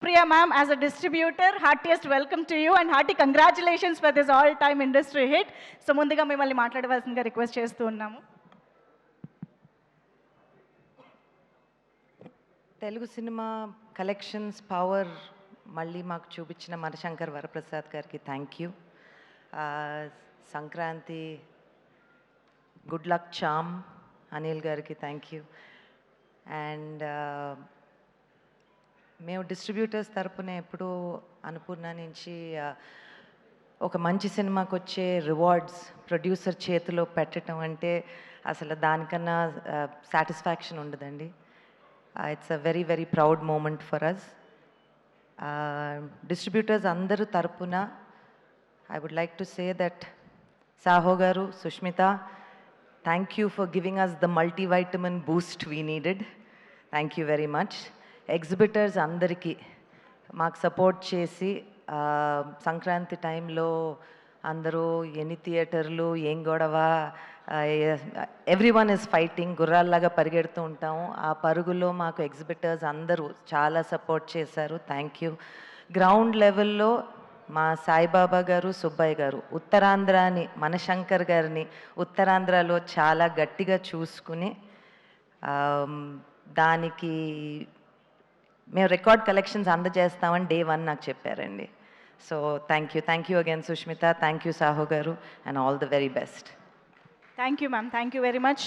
Supriya ma'am, as a distributor, heartiest welcome to you and hearty congratulations for this all-time industry hit. So ముందుగా మిమ్మల్ని మాట్లాడవలసిందిగా request చేస్తూ ఉన్నాము. Telugu cinema collections power మళ్ళీ మాకు చూపించిన మనశంకర్ వరప్రసాద్ గారికి thank you. Sankranti good luck charm Anil గారికి థ్యాంక్ యూ. అండ్ మేము డిస్ట్రిబ్యూటర్స్ తరపున ఎప్పుడూ అన్నపూర్ణ నుంచి ఒక మంచి సినిమాకి వచ్చే రివార్డ్స్ ప్రొడ్యూసర్ చేతిలో పెట్టడం అంటే అసలు దానికన్నా సాటిస్ఫాక్షన్ ఉండదండి. It's a very very proud moment for us. Distributors అందరూ తరపున I would like to say that Sahu గారు, Sushmita, thank you for giving us the multivitamin boost we needed. Thank you very much. Exhibitors అందరికీ మాకు support చేసి సంక్రాంతి టైంలో అందరూ ఎన్ని థియేటర్లు ఏం గొడవ, ఎవ్రీ వన్ ఇస్ ఫైటింగ్, గుర్రాల్లాగా పరిగెడుతూ ఉంటాము. ఆ పరుగులో మాకు ఎగ్జిబిటర్స్ అందరూ చాలా సపోర్ట్ చేశారు. Thank you. గ్రౌండ్ లెవెల్లో మా సాయిబాబా గారు, సుబ్బయ్య గారు ఉత్తరాంధ్రాని, మనశంకర్ గారిని ఉత్తరాంధ్రలో చాలా గట్టిగా చూసుకుని దానికి మేము రికార్డ్ కలెక్షన్స్ అందజేస్తామని డే 1 నాకు చెప్పారండి. So thank you again Sushmita, thank you Sahu గారు, and all the very best. Thank you ma'am, thank you very much.